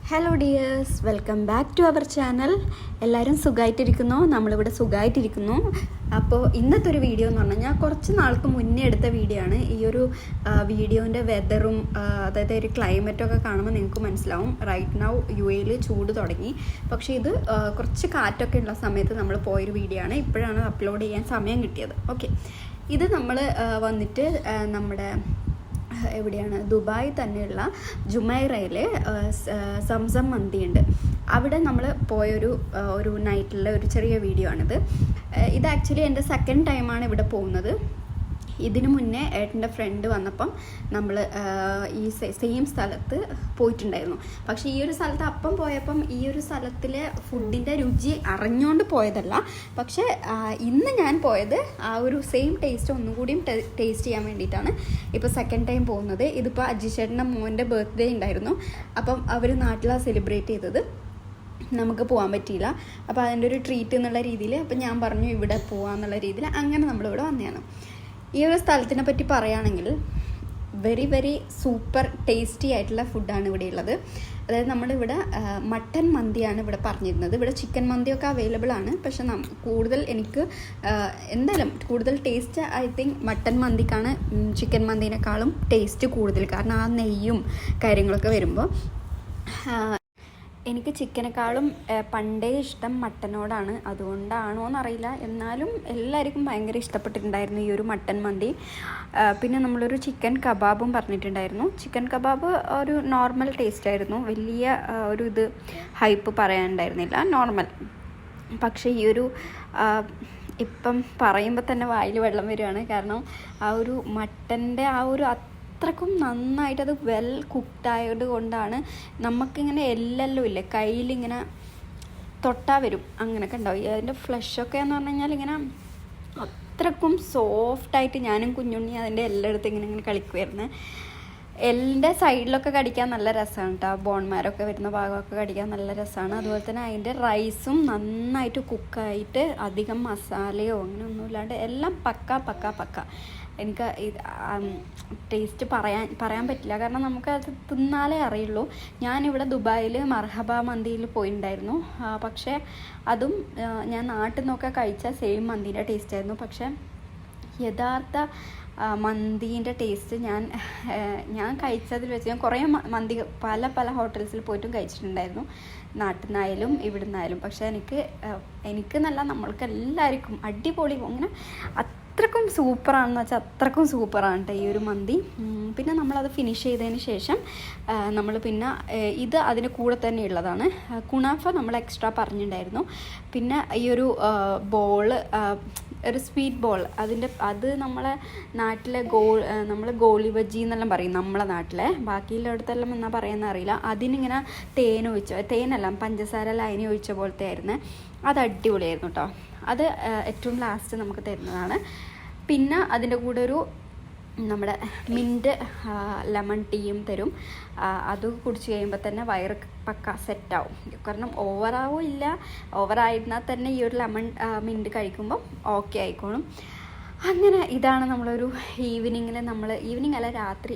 Hello dears, welcome back to our channel. എല്ലാവരും സുഖമായിട്ടിരിക്കുന്നു, നമ്മളിവിടെ സുഖമായിട്ടിരിക്കുന്നു. അപ്പോൾ ഇന്നത്തെ ഒരു വീഡിയോ എന്ന് പറഞ്ഞു കഴിഞ്ഞാൽ കുറച്ച് നാൾക്ക് മുന്നേ എടുത്ത വീഡിയോ ആണ്. ഈ ഒരു വീഡിയോൻ്റെ വെതറും അതായത് ഒരു ക്ലൈമറ്റൊക്കെ കാണുമ്പോൾ നിങ്ങൾക്ക് മനസ്സിലാവും. റൈറ്റ് നൗ UAE ചൂട് തുടങ്ങി. പക്ഷേ ഇത് കുറച്ച് കാറ്റൊക്കെ ഉള്ള സമയത്ത് നമ്മൾ പോയൊരു വീഡിയോ ആണ്. ഇപ്പോഴാണ് അപ്ലോഡ് ചെയ്യാൻ സമയം കിട്ടിയത്. ഓക്കെ, ഇത് നമ്മൾ വന്നിട്ട് നമ്മുടെ എവിടെയാണ്, ദുബായ് തന്നെയുള്ള ജുമൈറയിൽ സംസം മന്തിയുണ്ട്. അവിടെ നമ്മൾ പോയൊരു നൈറ്റിലെ ഒരു ചെറിയ വീഡിയോ ആണിത്. ഇത് ആക്ച്വലി എൻ്റെ സെക്കൻഡ് ടൈമാണ് ഇവിടെ പോകുന്നത്. ഇതിനു മുന്നേ ഏട്ടൻ്റെ ഫ്രണ്ട് വന്നപ്പം നമ്മൾ ഈ സെയിം സ്ഥലത്ത് പോയിട്ടുണ്ടായിരുന്നു. പക്ഷേ ഈ ഒരു സ്ഥലത്ത് അപ്പം പോയപ്പം ഈ ഒരു സ്ഥലത്തിലെ ഫുഡിൻ്റെ രുചി അറിഞ്ഞുകൊണ്ട് പോയതല്ല. പക്ഷേ ഇന്ന് ഞാൻ പോയത് ആ ഒരു സെയിം ടേസ്റ്റ് ഒന്നുകൂടിയും ടേസ്റ്റ് ചെയ്യാൻ വേണ്ടിയിട്ടാണ് ഇപ്പോൾ സെക്കൻഡ് ടൈം പോകുന്നത്. ഇതിപ്പോൾ അജിഷേട്ടൻ്റെ മോൻ്റെ ബർത്ത്ഡേ ഉണ്ടായിരുന്നു. അപ്പം അവർ നാട്ടിലാണ് സെലിബ്രേറ്റ് ചെയ്തത്. നമുക്ക് പോകാൻ പറ്റിയില്ല. അപ്പോൾ അതിൻ്റെ ഒരു ട്രീറ്റ് എന്നുള്ള രീതിയിൽ അപ്പം ഞാൻ പറഞ്ഞു ഇവിടെ പോകാമെന്നുള്ള രീതിയിൽ അങ്ങനെ നമ്മളിവിടെ വന്നതാണ്. ഈ ഒരു സ്ഥലത്തിനെ പറ്റി പറയുകയാണെങ്കിൽ വെരി വെരി സൂപ്പർ ടേസ്റ്റി ആയിട്ടുള്ള ഫുഡാണ് ഇവിടെ ഉള്ളത്. അതായത് നമ്മളിവിടെ മട്ടൻ മന്തിയാണ് ഇവിടെ പറഞ്ഞിരുന്നത്. ഇവിടെ ചിക്കൻ മന്തിയൊക്കെ അവൈലബിൾ ആണ്. പക്ഷെ കൂടുതൽ എനിക്ക് എന്തായാലും കൂടുതൽ ടേസ്റ്റ് ഐ തിങ്ക് മട്ടൻ മന്തിക്കാണ് ചിക്കൻ മന്തിനേക്കാളും ടേസ്റ്റ് കൂടുതൽ. കാരണം ആ നെയ്യും കാര്യങ്ങളൊക്കെ വരുമ്പോൾ എനിക്ക് ചിക്കനേക്കാളും പണ്ടേ ഇഷ്ടം മട്ടനോടാണ്. അതുകൊണ്ടാണോ എന്നറിയില്ല, എന്നാലും എല്ലാവർക്കും ഭയങ്കര ഇഷ്ടപ്പെട്ടിട്ടുണ്ടായിരുന്നു ഈ ഒരു മട്ടൻ മന്തി. പിന്നെ നമ്മളൊരു ചിക്കൻ കബാബും പറഞ്ഞിട്ടുണ്ടായിരുന്നു. ചിക്കൻ കബാബ് ഒരു നോർമൽ ടേസ്റ്റ് ആയിരുന്നു, വലിയ ഒരു ഇത് ഹൈപ്പ് പറയാനുണ്ടായിരുന്നില്ല, നോർമൽ. പക്ഷേ ഈ ഒരു ഇപ്പം പറയുമ്പോൾ തന്നെ വായിൽ വെള്ളം വരികയാണ്. കാരണം ആ ഒരു മട്ടൻ്റെ ആ ഒരു അത്രക്കും നന്നായിട്ട് അത് വെൽ കുക്ക്ഡായത് കൊണ്ടാണ് നമുക്കിങ്ങനെ എല്ലെല്ലാം ഇല്ലേ കയ്യിലിങ്ങനെ തൊട്ടാൽ വരും, അങ്ങനെയൊക്കെ ഉണ്ടാവും. അതിൻ്റെ ഫ്ലഷൊക്കെ എന്ന് പറഞ്ഞു കഴിഞ്ഞാൽ ഇങ്ങനെ അത്രക്കും സോഫ്റ്റായിട്ട് ഞാനും കുഞ്ഞുണ്ണി അതിൻ്റെ എല്ലായിടത്തും ഇങ്ങനെ കളിക്കുമായിരുന്നു. എല്ലിൻ്റെ സൈഡിലൊക്കെ കടിക്കാൻ നല്ല രസമാണ് കേട്ടോ. ബോൺമാരൊക്കെ വരുന്ന ഭാഗമൊക്കെ കടിക്കാൻ നല്ല രസമാണ്. അതുപോലെ തന്നെ അതിൻ്റെ റൈസും നന്നായിട്ട് കുക്കായിട്ട് അധികം മസാലയോ അങ്ങനെ ഒന്നുമില്ലാണ്ട് എല്ലാം പക്ക. എനിക്ക് ടേസ്റ്റ് പറയാൻ പറ്റില്ല, കാരണം നമുക്കത് തിന്നാലേ അറിയുള്ളൂ. ഞാനിവിടെ ദുബായിൽ മർഹബ മന്തിയിൽ പോയിട്ടുണ്ടായിരുന്നു. പക്ഷേ അതും ഞാൻ നാട്ടിൽ നിന്നൊക്കെ കഴിച്ച സെയിം മന്തിൻ്റെ ടേസ്റ്റ് ആയിരുന്നു. പക്ഷേ യഥാർത്ഥ മന്തീൻ്റെ ടേസ്റ്റ് ഞാൻ കഴിച്ചതിൽ വെച്ച് ഞാൻ കുറേ മന്തി പല ഹോട്ടൽസിൽ പോയിട്ടും കഴിച്ചിട്ടുണ്ടായിരുന്നു, നാട്ടിൽ നിന്നായാലും ഇവിടെ നിന്നായാലും. പക്ഷേ എനിക്ക് നല്ല നമ്മൾക്ക് എല്ലാവർക്കും അടിപൊളി, അങ്ങനെ അത്രക്കും സൂപ്പറാണെന്ന് വെച്ചാൽ അത്രക്കും സൂപ്പറാണ് കേട്ടോ ഈ ഒരു മന്തി. പിന്നെ നമ്മളത് ഫിനിഷ് ചെയ്തതിന് ശേഷം നമ്മൾ പിന്നെ ഇത് അതിന് കൂടെ തന്നെ ഉള്ളതാണ് കുണാഫ നമ്മൾ എക്സ്ട്രാ പറഞ്ഞിട്ടുണ്ടായിരുന്നു. പിന്നെ ഈ ഒരു ബോള്, ഒരു സ്വീറ്റ് ബോൾ, അത് നമ്മളെ നാട്ടിലെ നമ്മൾ ഗോളി ബജ്ജി എന്നെല്ലാം പറയും നമ്മളെ നാട്ടിലെ. ബാക്കിയുള്ളിടത്തെല്ലാം എന്നാ പറയുന്നത് അറിയില്ല. അതിനിങ്ങനെ തേനല്ല പഞ്ചസാര ലൈനി ഒഴിച്ച പോലത്തെ ആയിരുന്നു. അത് അടിപൊളിയായിരുന്നു കേട്ടോ. അത് ഏറ്റവും ലാസ്റ്റ് നമുക്ക് തരുന്നതാണ്. പിന്നെ അതിൻ്റെ കൂടെ ഒരു നമ്മുടെ മിൻറ്റ് ലെമൺ ടീയും തരും. അത് കുടിച്ച് കഴിയുമ്പോൾ തന്നെ വയറ് പക്ക സെറ്റാവും. കാരണം ഓവറായിരുന്നാൽ തന്നെ ഈ ഒരു മിൻറ്റ് കഴിക്കുമ്പോൾ ഓക്കെ ആയിക്കോളും. അങ്ങനെ ഇതാണ് നമ്മളൊരു ഈവനിങ് അല്ല രാത്രി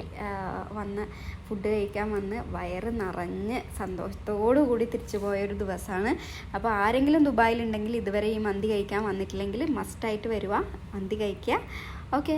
വന്ന് ഫുഡ് കഴിക്കാൻ വന്ന് വയറ് നിറഞ്ഞ് സന്തോഷത്തോടു കൂടി തിരിച്ചു പോയൊരു ദിവസമാണ്. അപ്പോൾ ആരെങ്കിലും ദുബായിലുണ്ടെങ്കിൽ ഇതുവരെ ഈ മന്തി കഴിക്കാൻ വന്നിട്ടില്ലെങ്കിൽ മസ്റ്റായിട്ട് വരിക, മന്തി കഴിക്കുക. ഓക്കെ.